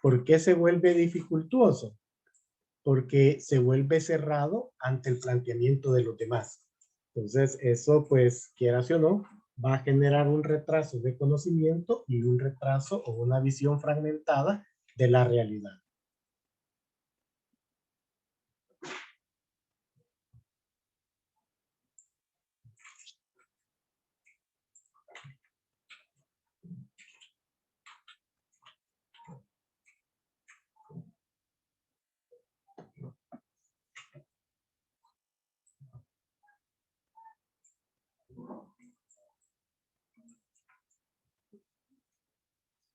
¿Por qué se vuelve dificultuoso? Porque se vuelve cerrado ante el planteamiento de los demás. Entonces, eso, pues, quieras o no, va a generar un retraso de conocimiento y un retraso o una visión fragmentada de la realidad.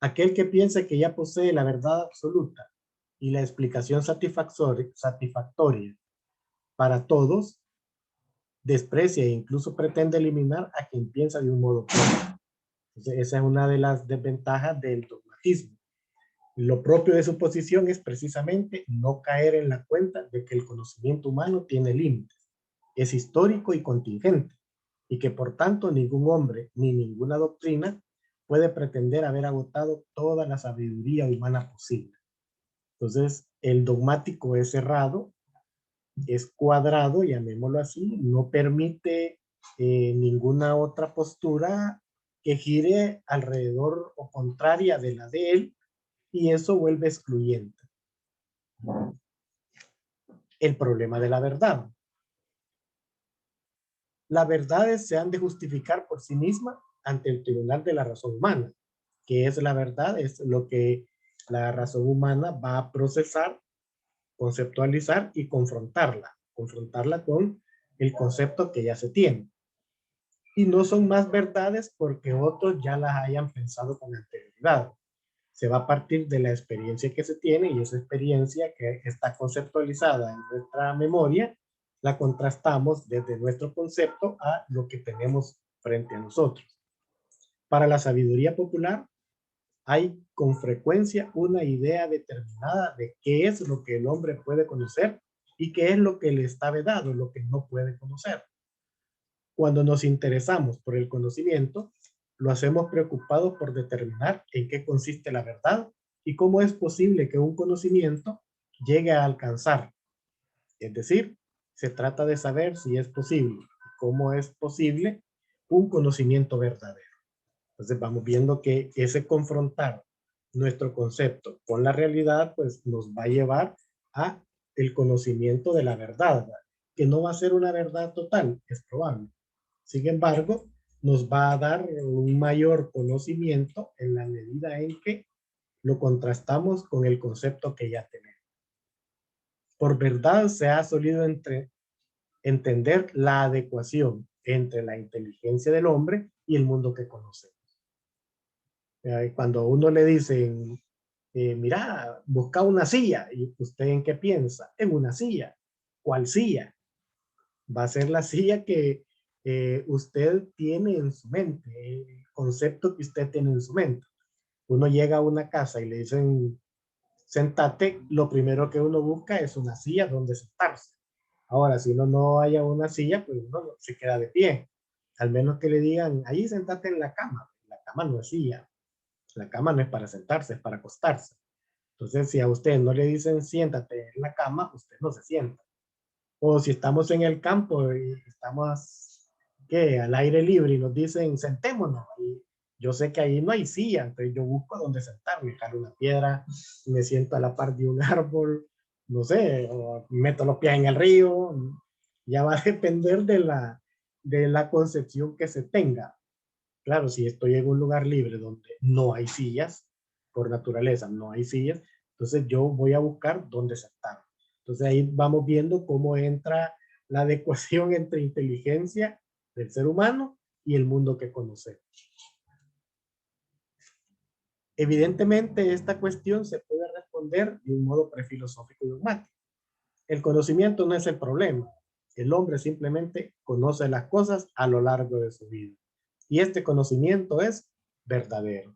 Aquel que piensa que ya posee la verdad absoluta y la explicación satisfactoria para todos, desprecia e incluso pretende eliminar a quien piensa de un modo propio. Entonces, esa es una de las desventajas del dogmatismo. Lo propio de su posición es precisamente no caer en la cuenta de que el conocimiento humano tiene límites, es histórico y contingente, y que por tanto ningún hombre ni ninguna doctrina puede pretender haber agotado toda la sabiduría humana posible. Entonces, el dogmático es cerrado, es cuadrado, llamémoslo así, no permite ninguna otra postura que gire alrededor o contraria de la de él, y eso vuelve excluyente. El problema de la verdad. Las verdades se han de justificar por sí mismas ante el tribunal de la razón humana. ¿Qué es la verdad? Es lo que la razón humana va a procesar, conceptualizar y confrontarla con el concepto que ya se tiene. Y no son más verdades porque otros ya las hayan pensado con anterioridad. Se va a partir de la experiencia que se tiene, y esa experiencia que está conceptualizada en nuestra memoria, la contrastamos desde nuestro concepto a lo que tenemos frente a nosotros. Para la sabiduría popular, hay con frecuencia una idea determinada de qué es lo que el hombre puede conocer y qué es lo que le está vedado, lo que no puede conocer. Cuando nos interesamos por el conocimiento, lo hacemos preocupados por determinar en qué consiste la verdad y cómo es posible que un conocimiento llegue a alcanzar. Es decir, se trata de saber si es posible, cómo es posible un conocimiento verdadero. Entonces vamos viendo que ese confrontar nuestro concepto con la realidad, pues nos va a llevar a el conocimiento de la verdad, que no va a ser una verdad total, es probable. Sin embargo, nos va a dar un mayor conocimiento en la medida en que lo contrastamos con el concepto que ya tenemos. Por verdad se ha solido entender la adecuación entre la inteligencia del hombre y el mundo que conocemos. Cuando a uno le dicen, mira, busca una silla, ¿y usted en qué piensa? En una silla. ¿Cuál silla? Va a ser la silla que usted tiene en su mente, el concepto que usted tiene en su mente. Uno llega a una casa y le dicen, sentate, lo primero que uno busca es una silla donde sentarse. Ahora, si uno no haya una silla, pues uno se queda de pie. Al menos que le digan, ahí sentate en la cama. La cama no es silla. La cama no es para sentarse, es para acostarse. Entonces, si a usted no le dicen siéntate en la cama, usted no se sienta. O si estamos en el campo y estamos ¿qué? Al aire libre y nos dicen sentémonos. Y yo sé que ahí no hay silla, entonces yo busco dónde sentarme, jalo una piedra, me siento a la par de un árbol, no sé, o meto los pies en el río. Ya va a depender de la concepción que se tenga. Claro, si estoy en un lugar libre donde no hay sillas, por naturaleza no hay sillas, entonces yo voy a buscar dónde sentarme. Entonces ahí vamos viendo cómo entra la adecuación entre inteligencia del ser humano y el mundo que conocemos. Evidentemente, esta cuestión se puede responder de un modo prefilosófico y dogmático. El conocimiento no es el problema. El hombre simplemente conoce las cosas a lo largo de su vida. Y este conocimiento es verdadero.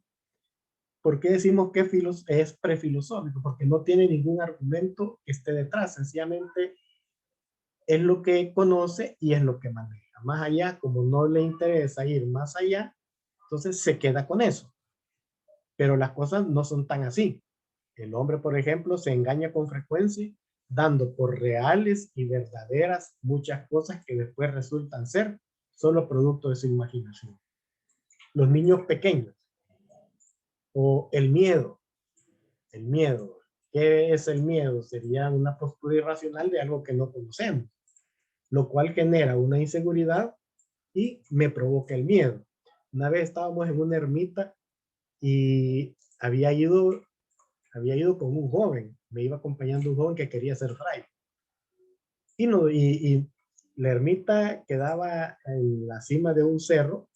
¿Por qué decimos que es prefilosófico? Porque no tiene ningún argumento que esté detrás. Sencillamente es lo que conoce y es lo que maneja. Más allá, como no le interesa ir más allá, entonces se queda con eso. Pero las cosas no son tan así. El hombre, por ejemplo, se engaña con frecuencia, dando por reales y verdaderas muchas cosas que después resultan ser solo producto de su imaginación. Los niños pequeños o el miedo. El miedo. ¿Qué es el miedo? Sería una postura irracional de algo que no conocemos, lo cual genera una inseguridad y me provoca el miedo. Una vez estábamos en una ermita y había ido con un joven, me iba acompañando un joven que quería ser fraile. Y, no, y la ermita quedaba en la cima de un cerro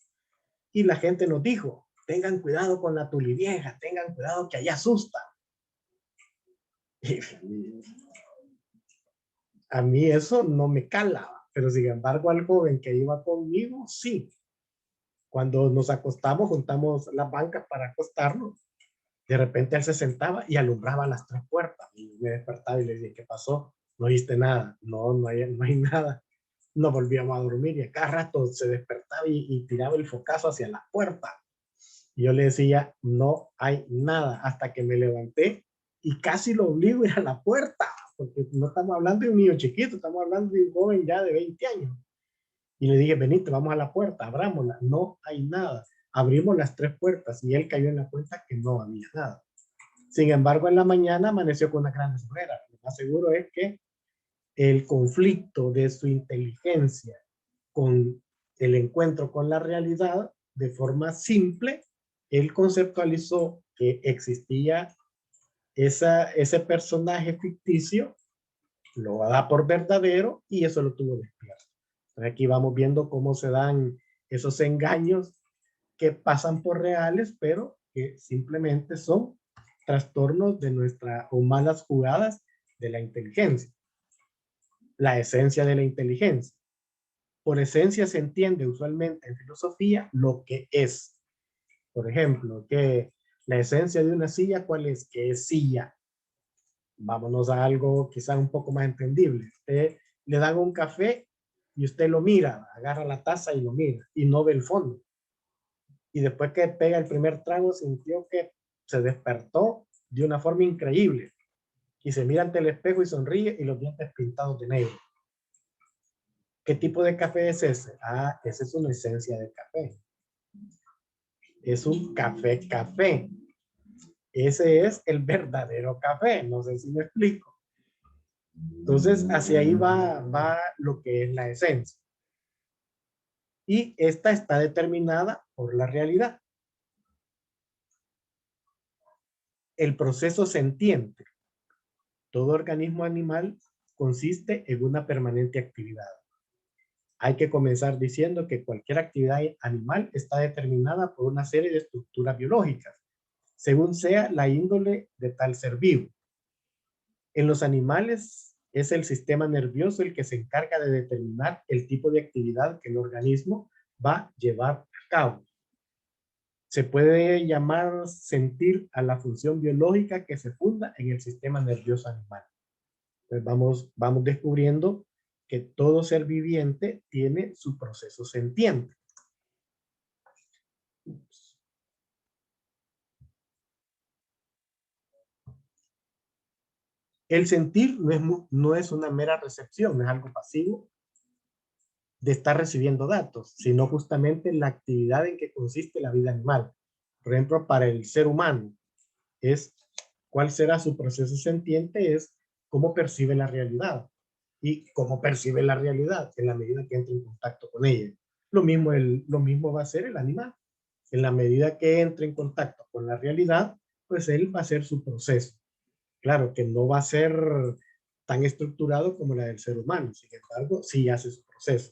y la gente nos dijo, tengan cuidado con la tulivieja, tengan cuidado que allá asusta. Y a mí eso no me calaba, pero sin embargo al joven que iba conmigo, sí. Cuando nos acostamos, juntamos las bancas para acostarnos. De repente él se sentaba y alumbraba las tres puertas. Y me despertaba y le decía, ¿qué pasó? No oíste nada. No, no hay nada. No volvíamos a dormir y a cada rato se despertaba y tiraba el focazo hacia la puerta. Y yo le decía, no hay nada, hasta que me levanté y casi lo obligo a ir a la puerta, porque no estamos hablando de un niño chiquito, estamos hablando de un joven ya de 20 años. Y le dije, venite, vamos a la puerta, abrámosla. No hay nada. Abrimos las tres puertas y él cayó en la cuenta que no había nada. Sin embargo, en la mañana amaneció con una gran ojeras. Lo más seguro es que el conflicto de su inteligencia con el encuentro con la realidad, de forma simple, él conceptualizó que existía ese personaje ficticio, lo da por verdadero y eso lo tuvo despierto. Entonces aquí vamos viendo cómo se dan esos engaños que pasan por reales, pero que simplemente son trastornos de nuestra o malas jugadas de la inteligencia. La esencia de la inteligencia. Por esencia se entiende usualmente en filosofía lo que es. Por ejemplo, que la esencia de una silla, ¿cuál es? Que es silla. Vámonos a algo quizás un poco más entendible. Usted le dan un café y usted lo mira, agarra la taza y lo mira y no ve el fondo. Y después que pega el primer trago sintió que se despertó de una forma increíble y se mira ante el espejo y sonríe y los dientes pintados de negro. ¿Qué tipo de café es ese? Ah, esa es una esencia de café. Es un café café. Ese es el verdadero café. No sé si me explico. Entonces, hacia ahí va lo que es la esencia. Y esta está determinada por la realidad. El proceso sentiente. Todo organismo animal consiste en una permanente actividad. Hay que comenzar diciendo que cualquier actividad animal está determinada por una serie de estructuras biológicas, según sea la índole de tal ser vivo. En los animales es el sistema nervioso el que se encarga de determinar el tipo de actividad que el organismo va a llevar a cabo. Se puede llamar sentir a la función biológica que se funda en el sistema nervioso animal. Pues vamos descubriendo que todo ser viviente tiene su proceso sentiente. El sentir no es una mera recepción, no es algo pasivo de estar recibiendo datos, sino justamente la actividad en que consiste la vida animal. Por ejemplo, para el ser humano, es cuál será su proceso sentiente, es cómo percibe la realidad. Y cómo percibe la realidad en la medida que entra en contacto con ella. Lo mismo va a ser el animal. En la medida que entre en contacto con la realidad, pues él va a hacer su proceso. Claro que no va a ser tan estructurado como la del ser humano, sin embargo, sí hace su proceso.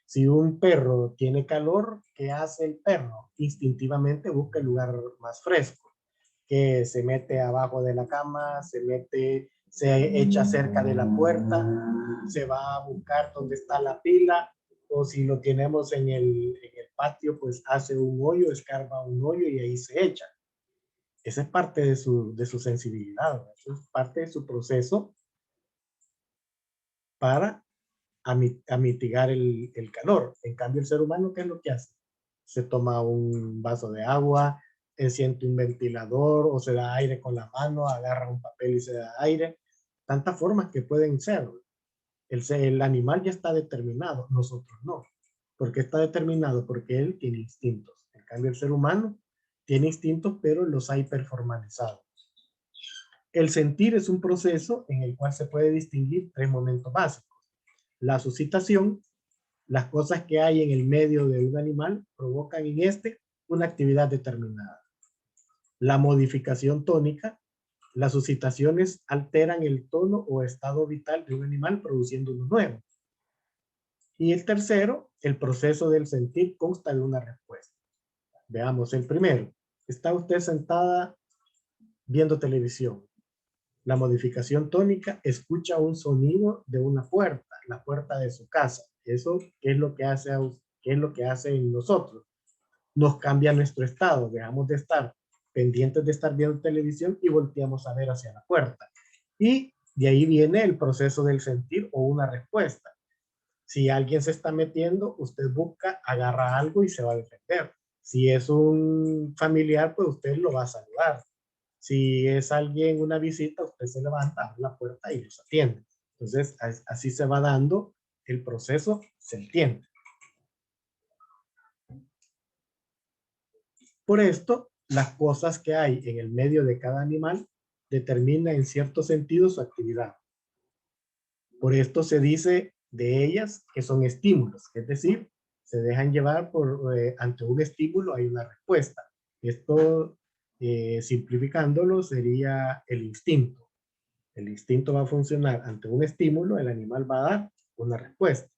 Si un perro tiene calor, ¿qué hace el perro? Instintivamente busca el lugar más fresco, que se mete abajo de la cama, se echa cerca de la puerta, se va a buscar dónde está la pila, o si lo tenemos en el patio, pues hace un hoyo, escarba un hoyo y ahí se echa. Esa es parte de su sensibilidad, eso es parte de su proceso para a mitigar el calor. En cambio, el ser humano, ¿qué es lo que hace? Se toma un vaso de agua, enciende un ventilador o se da aire con la mano, agarra un papel y se da aire. Tantas formas que pueden ser. El animal ya está determinado, nosotros no. ¿Por qué está determinado? Porque él tiene instintos. En cambio, el ser humano tiene instintos, pero los ha hiperformalizado. El sentir es un proceso en el cual se puede distinguir tres momentos básicos. La suscitación, las cosas que hay en el medio de un animal provocan en este una actividad determinada. La modificación tónica, las suscitaciones alteran el tono o estado vital de un animal produciendo uno nuevo. Y el tercero, el proceso del sentir consta de una respuesta. Veamos el primero. Está usted sentada viendo televisión. La modificación tónica escucha un sonido de una puerta, la puerta de su casa. Eso es lo que hace, ¿qué es lo que hace en nosotros? Nos cambia nuestro estado. Dejamos de estar pendientes de estar viendo televisión y volteamos a ver hacia la puerta. Y de ahí viene el proceso del sentir o una respuesta. Si alguien se está metiendo, usted busca, agarra algo y se va a defender. Si es un familiar, pues usted lo va a saludar. Si es alguien, una visita, usted se levanta, abre la puerta y los atiende. Entonces, así se va dando el proceso, se entiende. Por esto, las cosas que hay en el medio de cada animal determinan en cierto sentido su actividad. Por esto se dice de ellas que son estímulos, es decir, se dejan llevar ante un estímulo hay una respuesta. Esto, simplificándolo, sería el instinto. El instinto va a funcionar ante un estímulo, el animal va a dar una respuesta.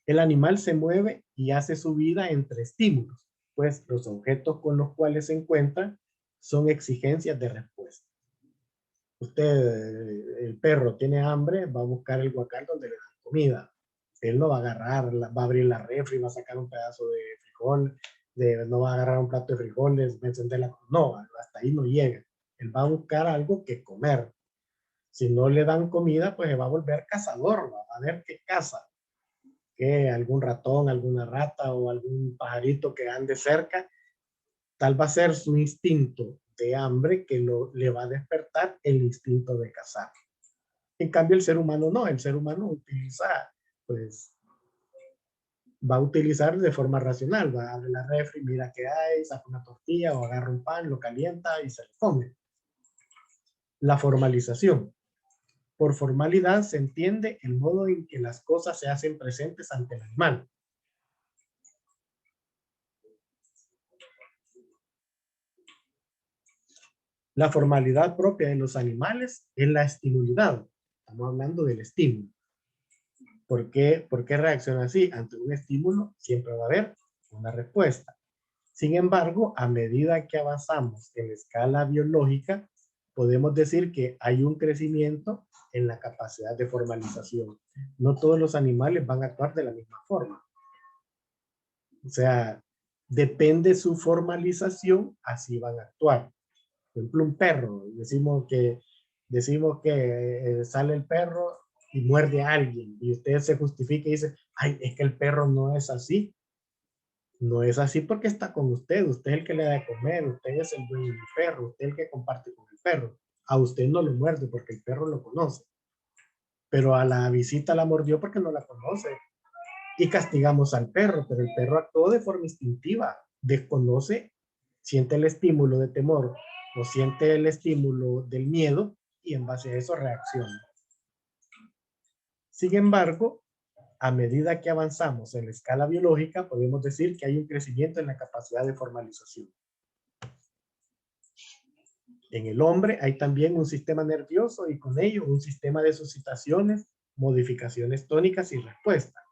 El animal se mueve y hace su vida entre estímulos, pues los objetos con los cuales se encuentra son exigencias de respuesta. Usted, el perro tiene hambre, va a buscar el huacal donde le dan comida. Él no va a agarrar, va a abrir la refri, va a sacar un pedazo de frijol, no va a agarrar un plato de frijoles, va a encender la... No, hasta ahí no llega. Él va a buscar algo que comer. Si no le dan comida, pues se va a volver cazador, va a ver qué caza. Que algún ratón, alguna rata o algún pajarito que ande cerca, tal va a ser su instinto de hambre que le va a despertar el instinto de cazar. En cambio, el ser humano no, el ser humano utiliza, pues, va a utilizar de forma racional, va a abrir la refri, mira qué hay, saca una tortilla o agarra un pan, lo calienta y se lo come. La formalización. Por formalidad se entiende el modo en que las cosas se hacen presentes ante el animal. La formalidad propia de los animales es la estimulidad. Estamos hablando del estímulo. ¿Por qué reacciona así? Ante un estímulo siempre va a haber una respuesta. Sin embargo, a medida que avanzamos en la escala biológica, podemos decir que hay un crecimiento en la capacidad de formalización. No todos los animales van a actuar de la misma forma. O sea, depende su formalización, así van a actuar. Por ejemplo, un perro, decimos que sale el perro y muerde a alguien y usted se justifica y dice, ay, es que el perro no es así. No es así porque está con usted es el que le da de comer, usted es el dueño del perro, usted es el que comparte con el perro. A usted no lo muerde porque el perro lo conoce, pero a la visita la mordió porque no la conoce. Y castigamos al perro, pero el perro actuó de forma instintiva, desconoce, siente el estímulo de temor o siente el estímulo del miedo y en base a eso reacciona. Sin embargo, a medida que avanzamos en la escala biológica, podemos decir que hay un crecimiento en la capacidad de formalización. En el hombre hay también un sistema nervioso y con ello un sistema de suscitaciones, modificaciones tónicas y respuestas.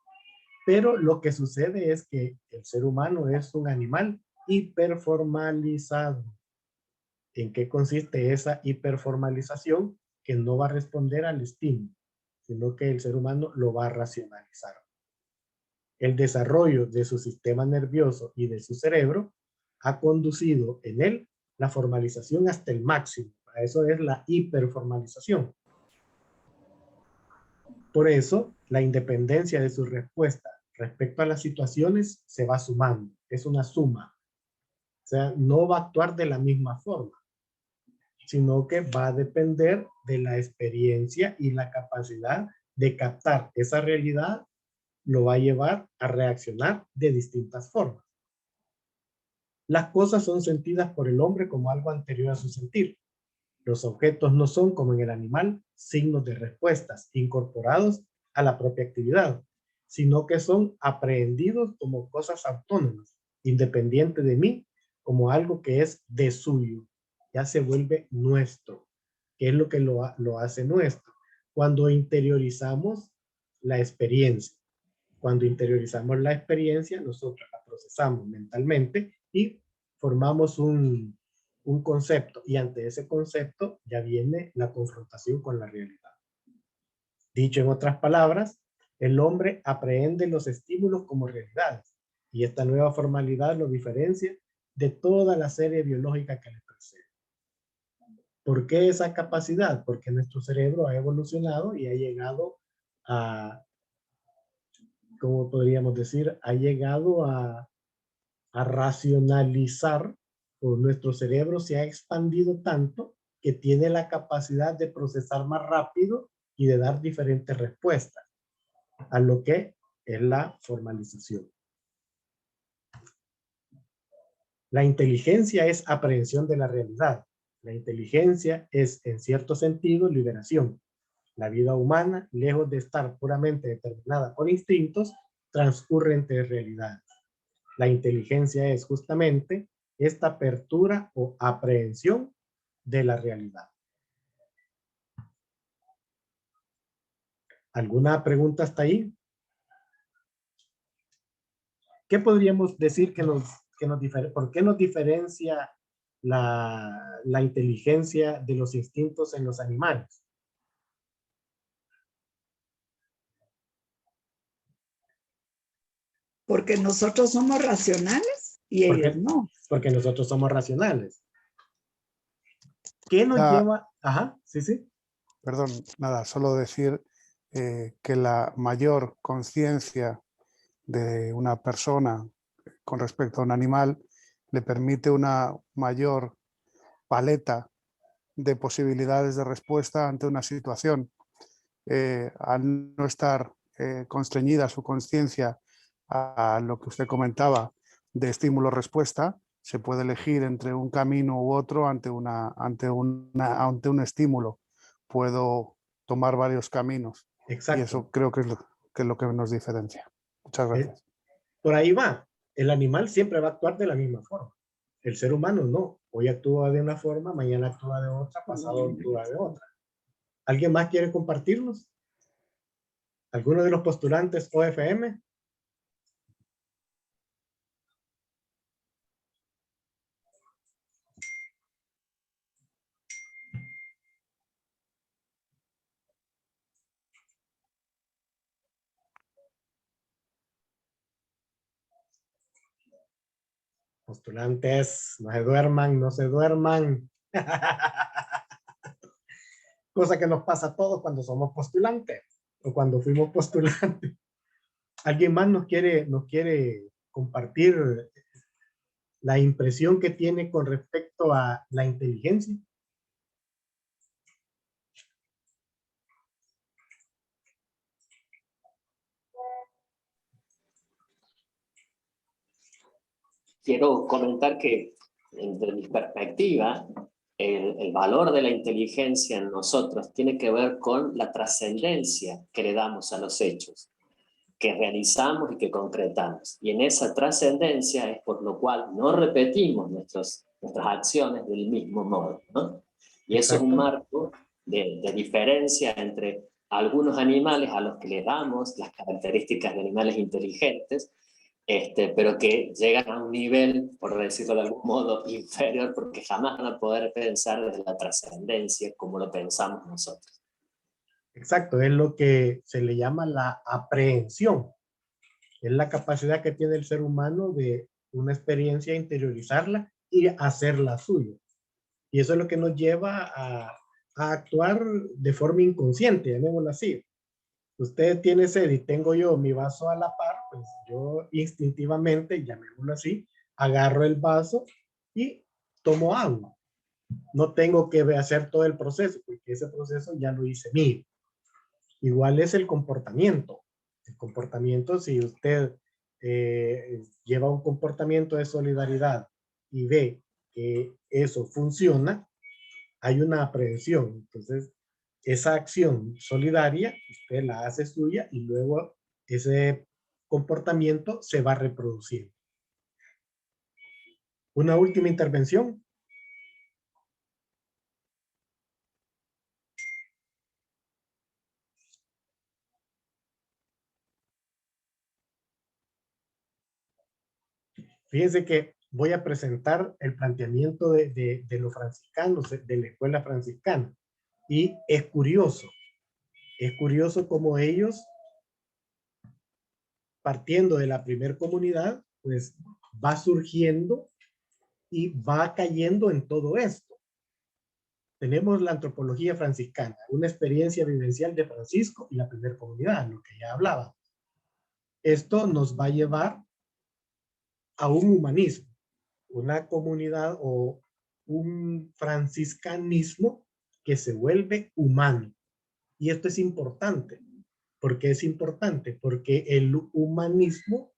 Pero lo que sucede es que el ser humano es un animal hiperformalizado. ¿En qué consiste esa hiperformalización? Que no va a responder al estímulo, sino que el ser humano lo va a racionalizar. El desarrollo de su sistema nervioso y de su cerebro ha conducido en él la formalización hasta el máximo. Eso es la hiperformalización. Por eso, la independencia de su respuesta respecto a las situaciones se va sumando. Es una suma. O sea, no va a actuar de la misma forma, sino que va a depender de la experiencia y la capacidad de captar esa realidad, lo va a llevar a reaccionar de distintas formas. Las cosas son sentidas por el hombre como algo anterior a su sentir. Los objetos no son, como en el animal, signos de respuestas incorporados a la propia actividad, sino que son aprehendidos como cosas autónomas, independientes de mí, como algo que es de suyo. Ya se vuelve nuestro, que es lo que lo hace nuestro. Cuando interiorizamos la experiencia, cuando interiorizamos la experiencia, nosotros la procesamos mentalmente y formamos un concepto, y ante ese concepto ya viene la confrontación con la realidad. Dicho en otras palabras, el hombre aprehende los estímulos como realidades, y esta nueva formalidad lo diferencia de toda la serie biológica que le precede. ¿Por qué esa capacidad? Porque nuestro cerebro ha evolucionado y ha llegado a, ¿cómo podríamos decir? Ha llegado a racionalizar, o nuestro cerebro se ha expandido tanto que tiene la capacidad de procesar más rápido y de dar diferentes respuestas a lo que es la formalización. La inteligencia es aprehensión de la realidad. La inteligencia es, en cierto sentido, liberación. La vida humana, lejos de estar puramente determinada por instintos, transcurre entre realidades. La inteligencia es justamente esta apertura o aprehensión de la realidad. ¿Alguna pregunta hasta ahí? ¿Qué podríamos decir por qué nos diferencia la inteligencia de los instintos en los animales? Porque nosotros somos racionales y ellos no. Porque nosotros somos racionales. ¿Qué nos lleva? Ajá, sí, sí. Perdón, nada, solo decir que la mayor conciencia de una persona con respecto a un animal le permite una mayor paleta de posibilidades de respuesta ante una situación. Al no estar constreñida su conciencia a lo que usted comentaba de estímulo-respuesta, se puede elegir entre un camino u otro ante un estímulo. Puedo tomar varios caminos. Exacto. Y eso creo que es lo que nos diferencia. Muchas gracias. Por ahí va. El animal siempre va a actuar de la misma forma. El ser humano no. Hoy actúa de una forma, mañana actúa de otra, pasado actúa de otra. ¿Alguien más quiere compartirnos? ¿Alguno de los postulantes OFM? Postulantes, no se duerman, no se duerman. Cosa que nos pasa a todos cuando somos postulantes o cuando fuimos postulantes. ¿Alguien más nos quiere compartir la impresión que tiene con respecto a la inteligencia? Quiero comentar que, desde mi perspectiva, el valor de la inteligencia en nosotros tiene que ver con la trascendencia que le damos a los hechos, que realizamos y que concretamos. Y en esa trascendencia es por lo cual no repetimos nuestras acciones del mismo modo, ¿no? Y eso es un marco de diferencia entre algunos animales a los que le damos las características de animales inteligentes, pero que llegan a un nivel, por decirlo de algún modo, inferior, porque jamás van a poder pensar desde la trascendencia como lo pensamos nosotros. Exacto, es lo que se le llama la aprehensión. Es la capacidad que tiene el ser humano de una experiencia, interiorizarla y hacerla suya. Y eso es lo que nos lleva a actuar de forma inconsciente, llamémoslo así. Usted tiene sed y tengo yo mi vaso a la par, pues yo instintivamente, llamémoslo así, agarro el vaso y tomo agua. No tengo que hacer todo el proceso, porque ese proceso ya lo hice mío. Igual es el comportamiento. El comportamiento, si usted lleva un comportamiento de solidaridad y ve que eso funciona, hay una aprehensión. Entonces, esa acción solidaria, usted la hace suya y luego ese comportamiento se va reproduciendo. Una última intervención. Fíjense que voy a presentar el planteamiento de los franciscanos, de la escuela franciscana. Y es curioso cómo ellos, partiendo de la primer comunidad, pues va surgiendo y va cayendo en todo esto. Tenemos la antropología franciscana, una experiencia vivencial de Francisco y la primera comunidad, lo que ya hablaba. Esto nos va a llevar a un humanismo, una comunidad o un franciscanismo que se vuelve humano. Y esto es importante. ¿Por qué es importante? Porque el humanismo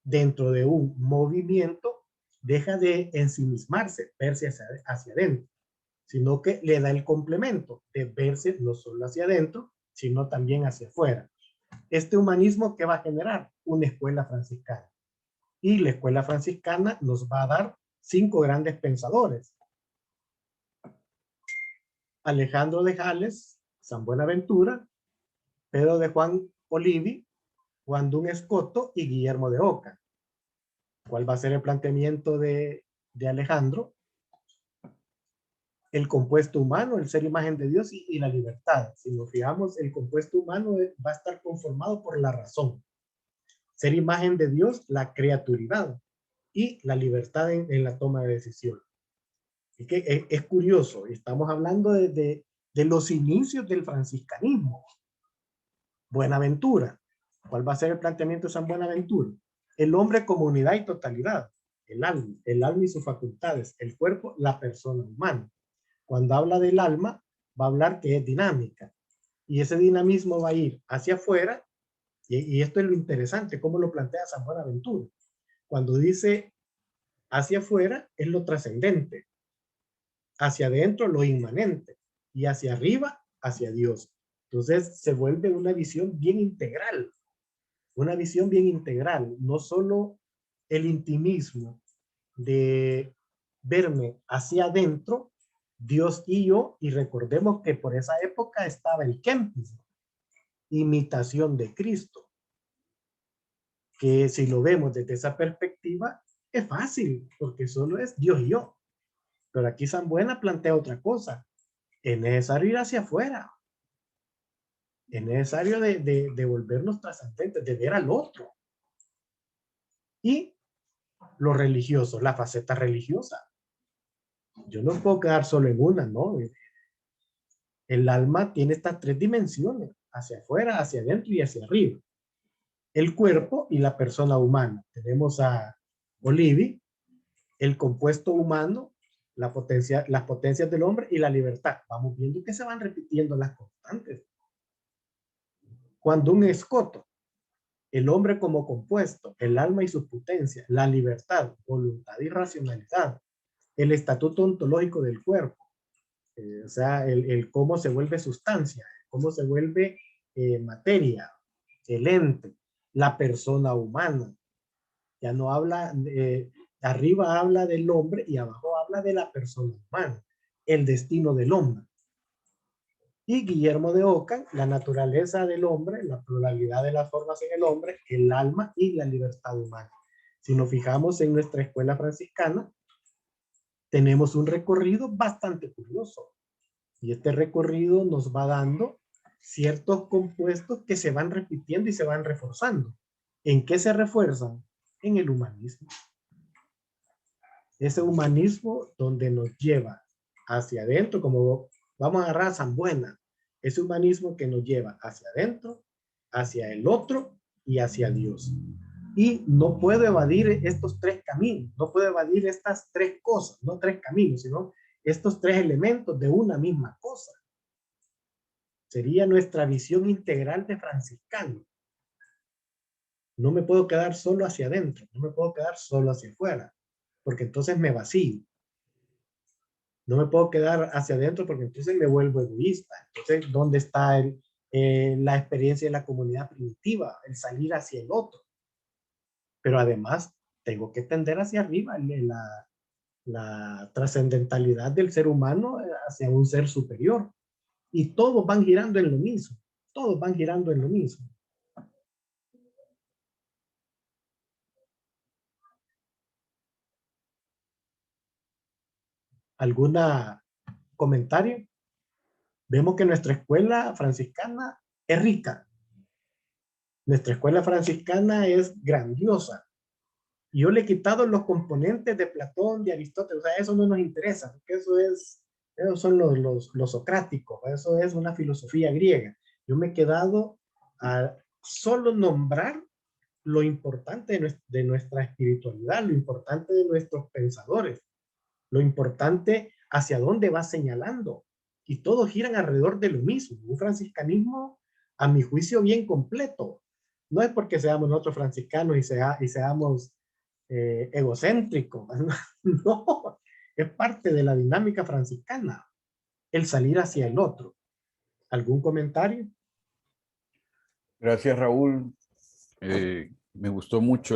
dentro de un movimiento deja de ensimismarse, verse hacia adentro, sino que le da el complemento de verse no solo hacia adentro, sino también hacia afuera. Este humanismo, ¿qué va a generar? Una escuela franciscana. Y la escuela franciscana nos va a dar 5 grandes pensadores. Alejandro de Jales, San Buenaventura, Pedro de Juan Olivi, Juan Dun Escoto y Guillermo de Oca. ¿Cuál va a ser el planteamiento de Alejandro? El compuesto humano, el ser imagen de Dios y la libertad. Si nos fijamos, el compuesto humano va a estar conformado por la razón. Ser imagen de Dios, la creaturidad y la libertad en la toma de decisión. Es que es curioso, estamos hablando de los inicios del franciscanismo. Buenaventura. ¿Cuál va a ser el planteamiento de San Buenaventura? El hombre como unidad y totalidad. El alma y sus facultades. El cuerpo, la persona humana. Cuando habla del alma, va a hablar que es dinámica. Y ese dinamismo va a ir hacia afuera. Y esto es lo interesante, cómo lo plantea San Buenaventura. Cuando dice hacia afuera, es lo trascendente. Hacia adentro, lo inmanente. Y hacia arriba, hacia Dios. Entonces, se vuelve una visión bien integral. Una visión bien integral. No solo el intimismo de verme hacia adentro, Dios y yo, y recordemos que por esa época estaba el Kempis, imitación de Cristo, que si lo vemos desde esa perspectiva, es fácil, porque solo es Dios y yo. Pero aquí San Buena plantea otra cosa. Es necesario ir hacia afuera. Es necesario de volvernos trascendentes, de ver al otro. Y lo religioso, la faceta religiosa. Yo no puedo quedar solo en una, ¿no? El alma tiene estas 3 dimensiones, hacia afuera, hacia adentro y hacia arriba. El cuerpo y la persona humana. Tenemos a Olivi, el compuesto humano, las potencias del hombre y la libertad. Vamos viendo que se van repitiendo las constantes. Juan Dun Escoto, el hombre como compuesto, el alma y sus potencias, la libertad, voluntad y racionalidad, el estatuto ontológico del cuerpo, o sea, el cómo se vuelve sustancia, cómo se vuelve materia, el ente, la persona humana. Ya no habla, arriba habla del hombre y abajo habla de la persona humana, el destino del hombre. Y Guillermo de Oca, la naturaleza del hombre, la pluralidad de las formas en el hombre, el alma y la libertad humana. Si nos fijamos en nuestra escuela franciscana, tenemos un recorrido bastante curioso. Y este recorrido nos va dando ciertos compuestos que se van repitiendo y se van reforzando. ¿En qué se refuerzan? En el humanismo. Ese humanismo donde nos lleva hacia adentro, como vamos a agarrar a San Buena, ese humanismo que nos lleva hacia adentro, hacia el otro y hacia Dios. Y no puedo evadir estos tres caminos, no puedo evadir estas tres cosas, no tres caminos, sino estos tres elementos de una misma cosa. Sería nuestra visión integral de franciscano. No me puedo quedar solo hacia adentro, no me puedo quedar solo hacia afuera, porque entonces me vacío. No me puedo quedar hacia adentro porque entonces me vuelvo egoísta. Entonces, ¿dónde está la experiencia de la comunidad primitiva? El salir hacia el otro. Pero además, tengo que tender hacia arriba la trascendentalidad del ser humano hacia un ser superior. Y todos van girando en lo mismo. Todos van girando en lo mismo. ¿Alguna comentario? Vemos que nuestra escuela franciscana es rica. Nuestra escuela franciscana es grandiosa. Yo le he quitado los componentes de Platón, de Aristóteles, o sea, eso no nos interesa, porque esos son los socráticos, eso es una filosofía griega. Yo me he quedado a solo nombrar lo importante de nuestra espiritualidad, lo importante de nuestros pensadores, lo importante hacia dónde va señalando. Y todos giran alrededor de lo mismo. Un franciscanismo, a mi juicio, bien completo. No es porque seamos nosotros franciscanos y seamos egocéntricos. No, es parte de la dinámica franciscana, el salir hacia el otro. ¿Algún comentario? Gracias, Raúl. Me gustó mucho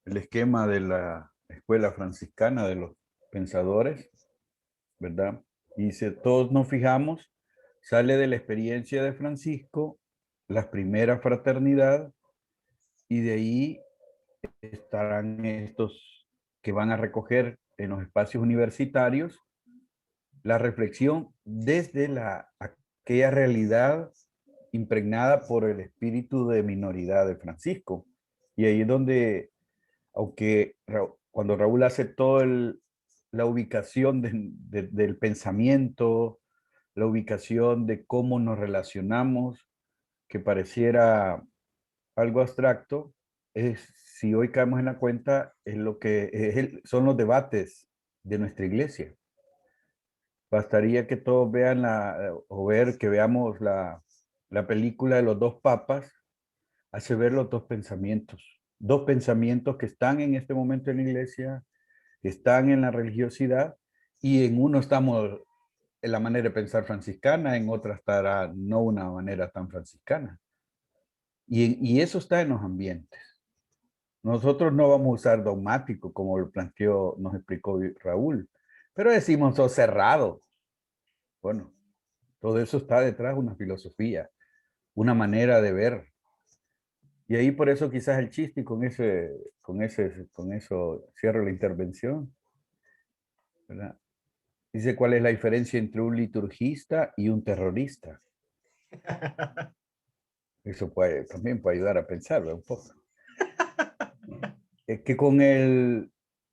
el esquema de la escuela franciscana de los pensadores, ¿verdad? Y si todos nos fijamos, sale de la experiencia de Francisco, la primera fraternidad, y de ahí estarán estos que van a recoger en los espacios universitarios la reflexión desde aquella realidad impregnada por el espíritu de minoridad de Francisco. Y ahí es donde, aunque cuando Raúl hace toda la ubicación del pensamiento, la ubicación de cómo nos relacionamos, que pareciera algo abstracto, si hoy caemos en la cuenta, es lo que son los debates de nuestra iglesia. Bastaría que todos vean que veamos la película de los dos papas, hace ver los dos pensamientos que están en este momento en la iglesia, que están en la religiosidad, y en uno estamos en la manera de pensar franciscana, en otra estará no una manera tan franciscana. Y eso está en los ambientes. Nosotros no vamos a usar dogmático, como lo planteó, nos explicó Raúl, pero decimos sos cerrado. Bueno, todo eso está detrás de una filosofía, una manera de ver. Y ahí por eso quizás el chiste, y con eso cierro la intervención, ¿verdad? Dice, ¿cuál es la diferencia entre un liturgista y un terrorista? Eso también puede ayudar a pensarlo un poco. Es que con el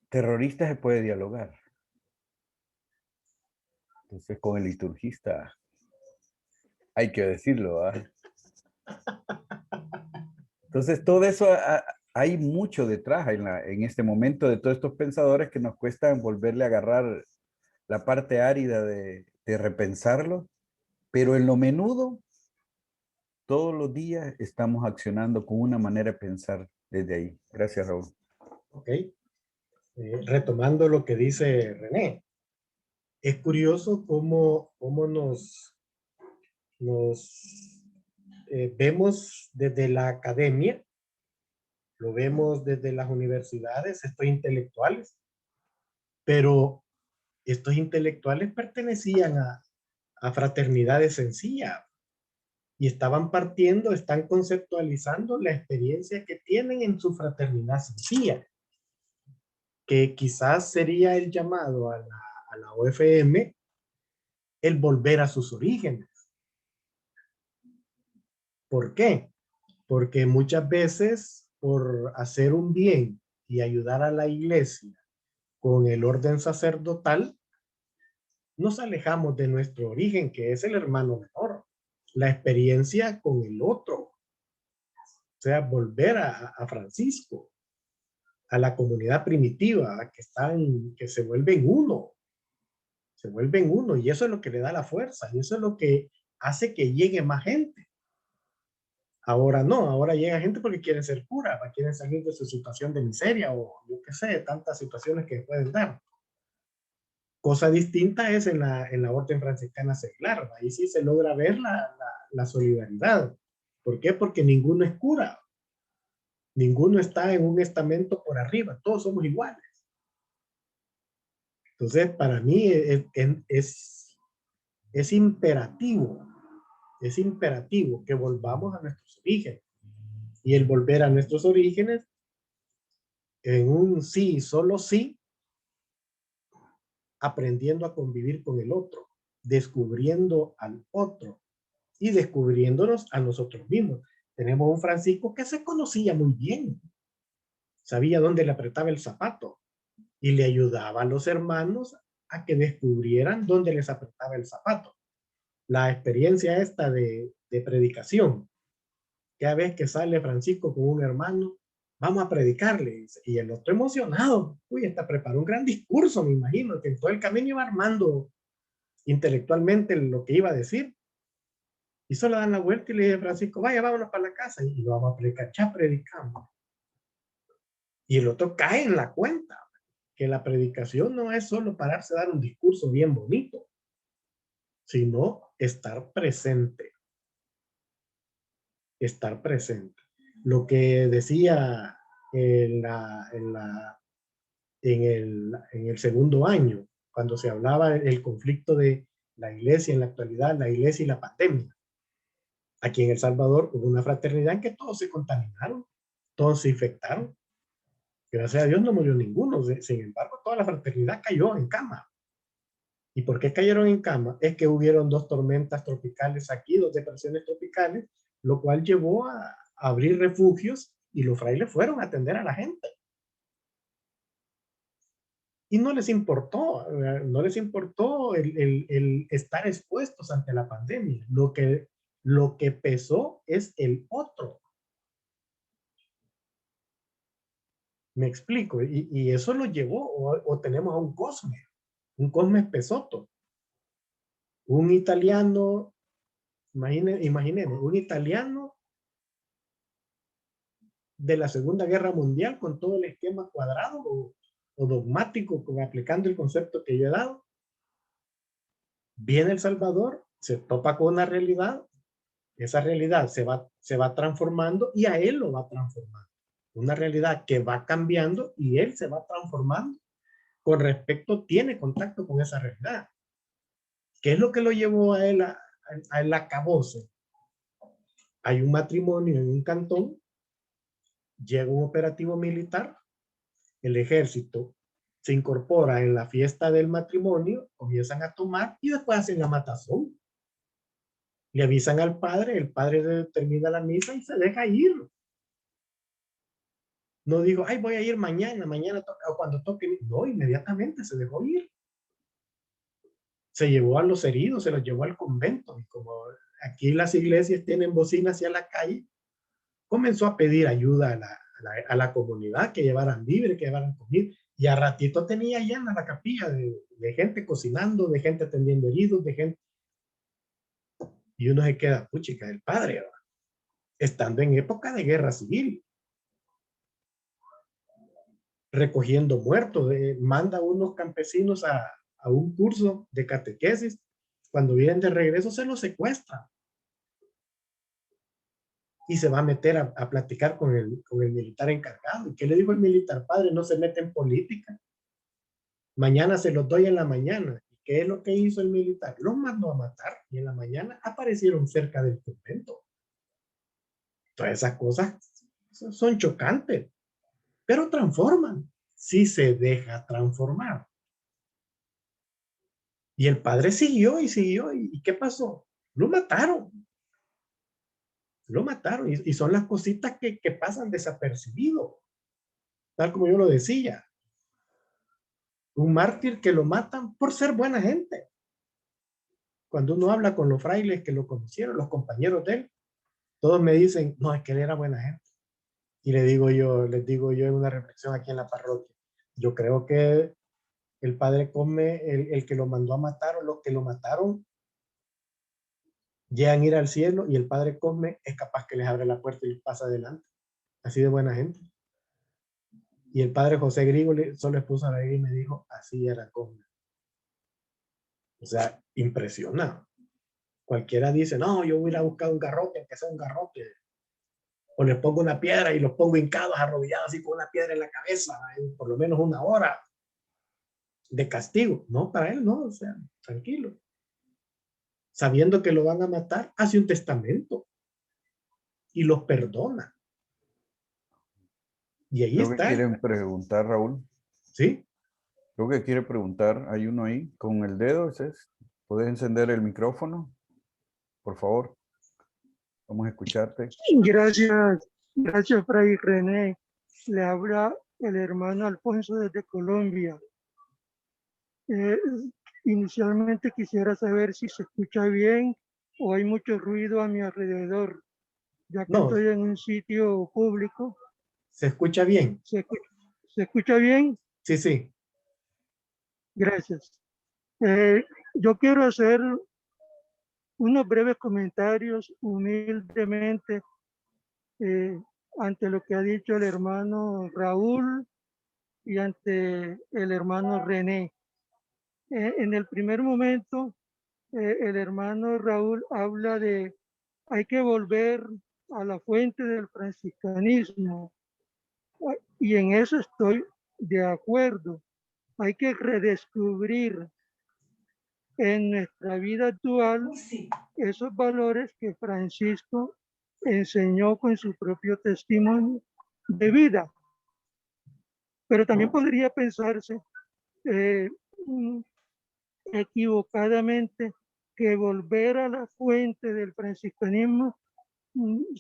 terrorista se puede dialogar. Entonces con el liturgista hay que decirlo, ¿eh? Entonces todo eso, hay mucho detrás en este momento de todos estos pensadores que nos cuesta volverle a agarrar la parte árida de repensarlo, pero en lo menudo, todos los días estamos accionando con una manera de pensar desde ahí. Gracias, Raúl. Ok. Retomando lo que dice René, es curioso cómo nos vemos desde la academia, lo vemos desde las universidades, estos intelectuales, pero estos intelectuales pertenecían a fraternidades sencillas y están conceptualizando la experiencia que tienen en su fraternidad sencilla, que quizás sería el llamado a la OFM el volver a sus orígenes. ¿Por qué? Porque muchas veces por hacer un bien y ayudar a la iglesia con el orden sacerdotal, nos alejamos de nuestro origen, que es el hermano menor, la experiencia con el otro. sea, volver a Francisco, a la comunidad primitiva, que se vuelven uno. Se vuelven uno, y eso es lo que le da la fuerza, y eso es lo que hace que llegue más gente. Ahora no, ahora llega gente porque quieren ser cura, quieren salir de su situación de miseria, o yo qué sé, tantas situaciones que pueden dar. Cosa distinta es en la orden franciscana seglar, ahí sí se logra ver la solidaridad. ¿Por qué? Porque ninguno es cura, ninguno está en un estamento por arriba, todos somos iguales. Entonces, para mí es imperativo que volvamos a nuestros orígenes. Y el volver a nuestros orígenes en un sí, solo sí, aprendiendo a convivir con el otro, descubriendo al otro y descubriéndonos a nosotros mismos. Tenemos un Francisco que se conocía muy bien, sabía dónde le apretaba el zapato y le ayudaba a los hermanos a que descubrieran dónde les apretaba el zapato. La experiencia esta de predicación, cada vez que sale Francisco con un hermano, vamos a predicarle, y el otro emocionado, uy, hasta preparó un gran discurso, me imagino, que en todo el camino iba armando intelectualmente lo que iba a decir, y solo dan la vuelta y le dice a Francisco, vaya, vámonos para la casa, y lo vamos a predicar, ya predicamos. Y el otro cae en la cuenta, que la predicación no es solo pararse a dar un discurso bien bonito, sino estar presente. Estar presente. Lo que decía en el segundo año, cuando se hablaba del conflicto de la iglesia en la actualidad, la iglesia y la pandemia. Aquí en El Salvador hubo una fraternidad en que todos se contaminaron, todos se infectaron. Gracias a Dios no murió ninguno, sin embargo toda la fraternidad cayó en cama. ¿Y por qué cayeron en cama? Es que hubieron 2 tormentas tropicales aquí, 2 depresiones tropicales, lo cual llevó a abrir refugios y los frailes fueron a atender a la gente. Y no les importó el estar expuestos ante la pandemia. Lo que pesó es el otro. Me explico, y eso lo llevó, o tenemos a un Cosme Espesoto, un italiano, imaginemos, un italiano de la Segunda Guerra Mundial con todo el esquema cuadrado o dogmático, aplicando el concepto que yo he dado. Viene El Salvador, se topa con una realidad, esa realidad se va transformando y a él lo va transformando. Una realidad que va cambiando y él se va transformando con respecto, tiene contacto con esa realidad. ¿Qué es lo que lo llevó a él al acabose? Hay un matrimonio en un cantón, llega un operativo militar, el ejército se incorpora en la fiesta del matrimonio, comienzan a tomar y después hacen la matazón. Le avisan al padre, el padre termina la misa y se deja ir. No digo, ay, voy a ir mañana toca, o cuando toque. No, inmediatamente se dejó ir. Se llevó a los heridos, se los llevó al convento. Y como aquí las iglesias tienen bocina hacia la calle, comenzó a pedir ayuda a la comunidad, que llevaran víveres, que llevaran comida. Y a ratito tenía llena la capilla de gente cocinando, de gente atendiendo heridos, de gente. Y uno se queda, puchica, el padre, ¿verdad? Estando en época de guerra civil, recogiendo muertos, manda unos campesinos a un curso de catequesis, cuando vienen de regreso se los secuestran y se va a meter a platicar con el militar encargado. ¿Y qué le dijo el militar? Padre, no se mete en política, mañana se los doy en la mañana. ¿Y qué es lo que hizo el militar? Los mandó a matar y en la mañana aparecieron cerca del convento. Todas esas cosas son chocantes, pero transforman, si se deja transformar. Y el padre siguió y siguió. ¿Y qué pasó? Lo mataron. Lo mataron. Y son las cositas que pasan desapercibido. Tal como yo lo decía. Un mártir que lo matan por ser buena gente. Cuando uno habla con los frailes que lo conocieron, los compañeros de él, todos me dicen, no, es que él era buena gente. Y les digo yo en una reflexión aquí en la parroquia, yo creo que el padre Cosme, el que lo mandó a matar o los que lo mataron, llegan a ir al cielo y el padre Cosme es capaz que les abre la puerta y les pasa adelante. Así de buena gente. Y el padre José Grigo solo expuso a la y me dijo, así era Cosme. O sea, impresionado. Cualquiera dice, no, yo voy a ir a buscar un garrote, aunque sea un garrote. O les pongo una piedra y los pongo hincados, arrodillados así con una piedra en la cabeza, por lo menos una hora de castigo. No, para él no, o sea, tranquilo. Sabiendo que lo van a matar, hace un testamento y los perdona. Y ahí Creo que está. quieren preguntar, Raúl. ¿Sí? Creo que quiere preguntar. Hay uno ahí con el dedo. ¿Ese es? ¿Puedes encender el micrófono? Por favor. Vamos a escucharte. Gracias, gracias, Fray René. Le habla el hermano Alfonso desde Colombia. Eh, Inicialmente quisiera saber si se escucha bien o hay mucho ruido a mi alrededor, ya que No, estoy en un sitio público. se escucha bien. Se escucha bien? Sí, sí. Gracias. Yo quiero hacer unos breves comentarios humildemente eh, ante lo que ha dicho el hermano Raúl y ante el hermano René. En el primer momento, el hermano Raúl habla de hay que volver a la fuente del franciscanismo y en eso estoy de acuerdo. Hay que redescubrir en nuestra vida actual esos valores que Francisco enseñó con su propio testimonio de vida. Pero también podría pensarse eh, equivocadamente que volver a la fuente del franciscanismo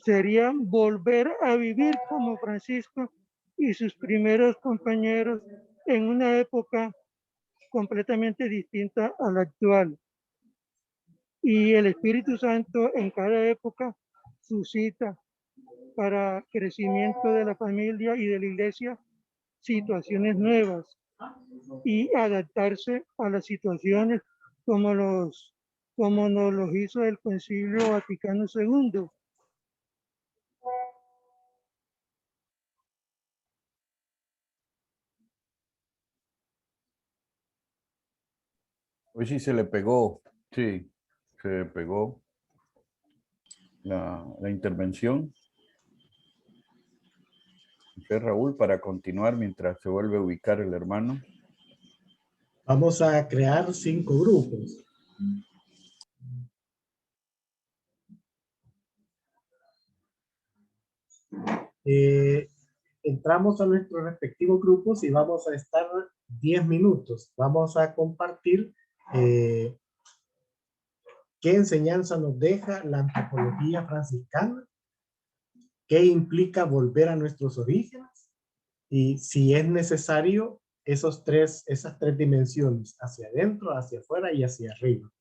sería volver a vivir como Francisco y sus primeros compañeros en una época completamente distinta a la actual. Y el Espíritu Santo en cada época suscita para crecimiento de la familia y de la iglesia situaciones nuevas y adaptarse a las situaciones como nos los hizo el Concilio Vaticano II. Hoy sí se le pegó. Sí, se le pegó la intervención. Raúl, para continuar mientras se vuelve a ubicar el hermano. Vamos a crear 5 grupos. Entramos a nuestros respectivos grupos y vamos a estar 10 minutos. Vamos a compartir qué enseñanza nos deja la antropología franciscana, qué implica volver a nuestros orígenes y si es necesario esas tres dimensiones, hacia adentro, hacia afuera y hacia arriba.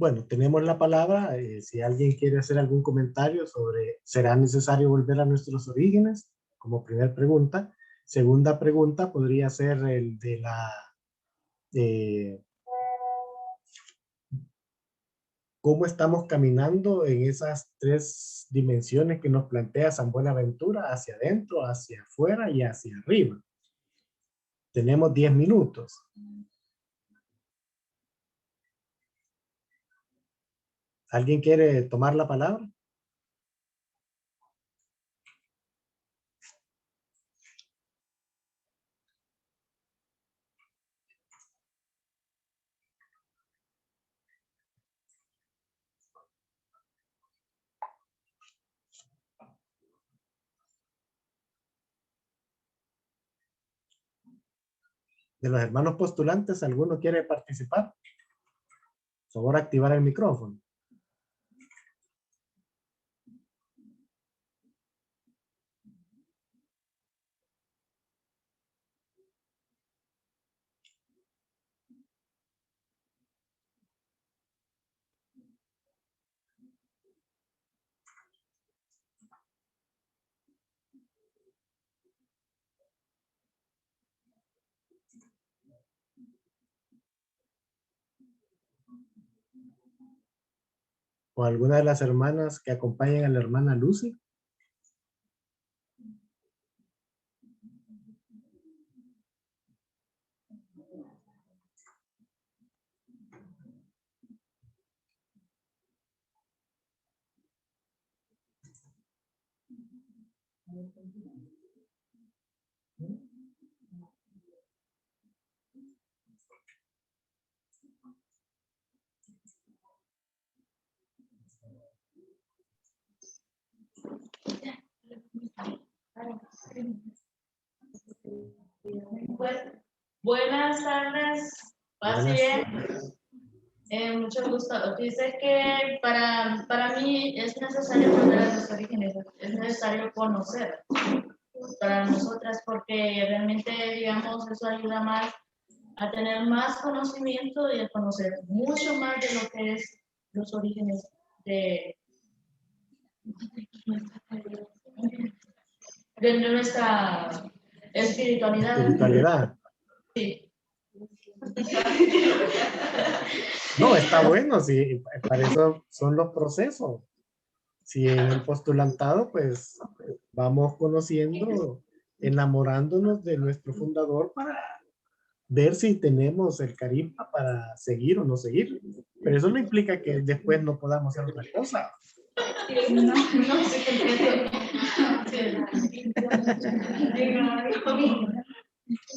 Bueno, tenemos la palabra. Si alguien quiere hacer algún comentario sobre ¿será necesario volver a nuestros orígenes? Como primera pregunta. Segunda pregunta podría ser el de la... ¿cómo estamos caminando en esas tres dimensiones que nos plantea San Buenaventura? Hacia adentro, hacia afuera y hacia arriba. Tenemos 10 minutos. ¿Alguien quiere tomar la palabra? De los hermanos postulantes, ¿alguno quiere participar? Por favor, activar el micrófono. ¿O alguna de las hermanas que acompañan a la hermana Lucy? Buenas tardes, paz y bien. Mucho gusto. Dice que para mí es necesario volver a los orígenes, es necesario conocer para nosotras porque realmente, digamos, eso ayuda más a tener más conocimiento y a conocer mucho más de lo que es los orígenes de nuestra espiritualidad. Sí. No, está bueno, sí, para eso son los procesos. Si en el postulantado, pues vamos conociendo, enamorándonos de nuestro fundador para ver si tenemos el carisma para seguir o no seguir. Pero eso no implica que después no podamos hacer otra cosa. No,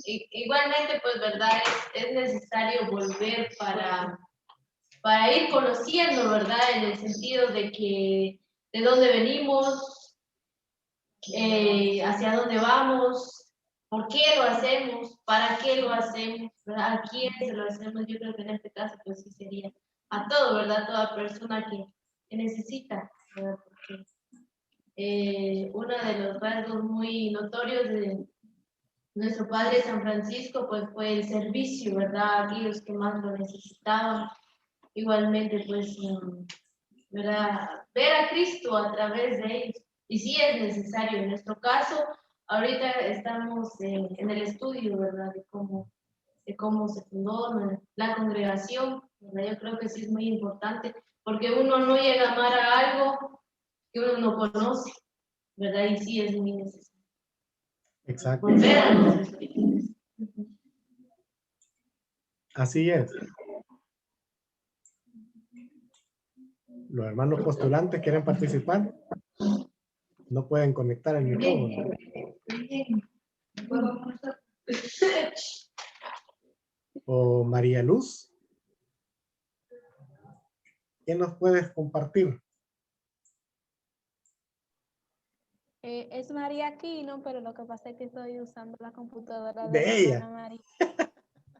igualmente, pues, ¿verdad? Es necesario volver para ir conociendo, ¿verdad? En el sentido de que de dónde venimos, hacia dónde vamos, por qué lo hacemos, para qué lo hacemos, ¿verdad? A quién se lo hacemos. Yo creo que en este caso, pues sí sería a todo, ¿verdad? Toda persona que necesita, ¿verdad? Porque uno de los rasgos muy notorios de nuestro Padre San Francisco, pues fue el servicio, ¿verdad? Aquellos que más lo necesitaban. Igualmente, pues, ¿verdad? Ver a Cristo a través de ellos. Y sí es necesario. En nuestro caso, ahorita estamos en el estudio, ¿verdad? De cómo se fundó la congregación, ¿verdad? Yo creo que sí es muy importante, porque uno no llega a amar a algo que uno no conoce, ¿verdad? Y sí es muy necesario. Exacto. Volver a nuestros orígenes. Así es. Los hermanos postulantes quieren participar. No pueden conectar el micrófono. O María Luz. ¿Qué nos puedes compartir? Es María Aquino, pero lo que pasa es que estoy usando la computadora De la ella. hermana María.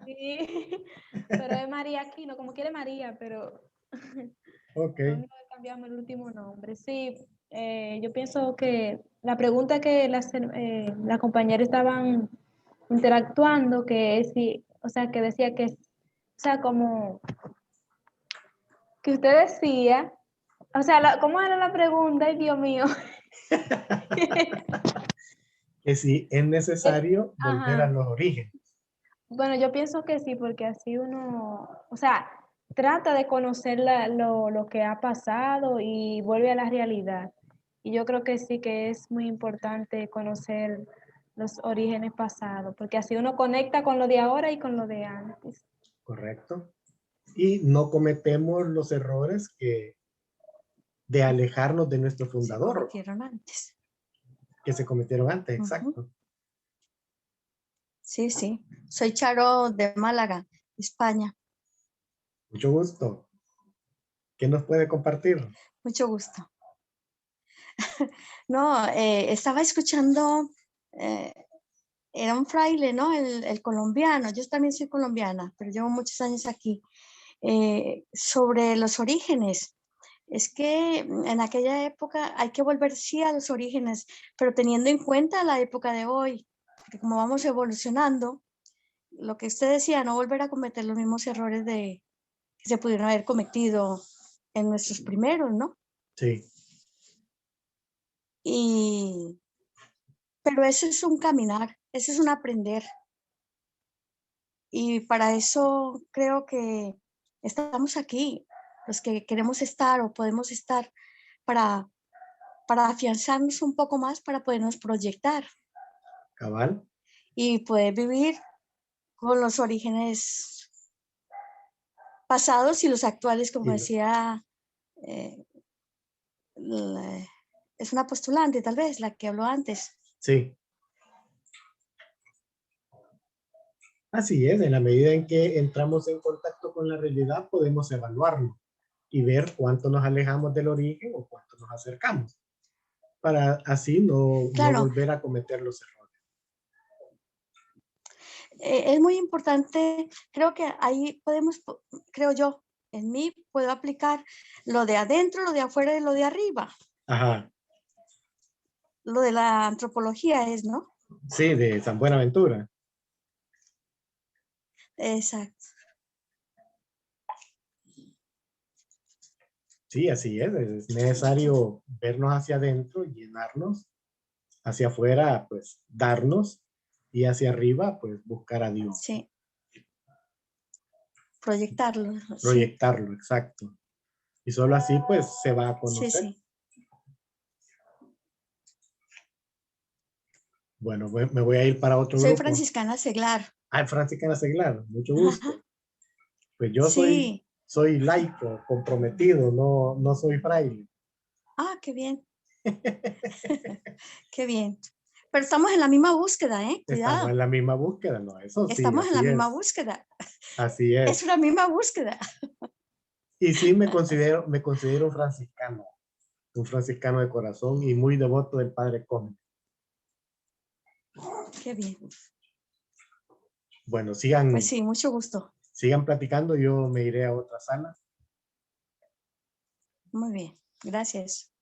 Sí, pero es María Aquino, como quiere María, pero Ok. lo único que cambiamos el último nombre. Sí, yo pienso que la pregunta que la compañera estaban interactuando, que es si, o sea, que decía que, o sea, como que usted decía, o sea, ¿cómo era la pregunta? Ay, Dios mío. Que si es necesario volver a Ajá. los orígenes. Bueno, yo pienso que sí, porque así uno, o sea, trata de conocer lo que ha pasado y vuelve a la realidad. Y yo creo que sí que es muy importante conocer los orígenes pasados, porque así uno conecta con lo de ahora y con lo de antes. Correcto. Y no cometemos los errores de alejarnos de nuestro Se fundador, cometieron antes. que se cometieron antes, Ujú. exacto. Sí, sí. Soy Charo de Málaga, España. Mucho gusto. ¿Qué nos puede compartir? Mucho gusto. No, estaba escuchando, era un fraile, ¿no? El colombiano. Yo también soy colombiana, pero llevo muchos años aquí. Sobre los orígenes. Es que en aquella época hay que volver sí a los orígenes, pero teniendo en cuenta la época de hoy, porque como vamos evolucionando, lo que usted decía, no volver a cometer los mismos errores que se pudieron haber cometido en nuestros primeros, ¿no? Sí, Pero eso es un caminar, eso es un aprender. Y para eso creo que estamos aquí, los que queremos estar o podemos estar, para afianzarnos un poco más, para podernos proyectar cabal. y poder vivir con los orígenes pasados y los actuales, como decía, es una postulante tal vez, la que habló antes. Sí. Así es, en la medida en que entramos en contacto con la realidad, podemos evaluarlo y ver cuánto nos alejamos del origen o cuánto nos acercamos, para así no Claro. volver a cometer los errores. Es muy importante, creo que ahí podemos, creo yo, en mí puedo aplicar lo de adentro, lo de afuera y lo de arriba. Ajá. Lo de la antropología es, ¿no? Sí, de San Buenaventura. Exacto. Sí, así es necesario vernos hacia adentro, llenarnos, hacia afuera, pues darnos, y hacia arriba, pues buscar a Dios. Sí. Proyectarlo. Proyectarlo, sí. Exacto. Y solo así, pues, se va a conocer. Sí, sí. Bueno, me voy a ir para otro Soy grupo. franciscana seglar. Ah, franciscana seglar, mucho gusto. Ajá. Pues yo Sí. soy laico, comprometido, no soy fraile. Ah, qué bien. Qué bien. Pero estamos en la misma búsqueda, ¿eh? Cuidado. Estamos en la misma búsqueda, ¿no? Eso sí. Estamos en la misma es. búsqueda. Así es. Es una misma búsqueda. Y sí me considero un franciscano de corazón y muy devoto del Padre Come. Qué bien. Bueno, sigan. Pues sí, mucho gusto. Sigan platicando, yo me iré a otra sala. Muy bien, gracias.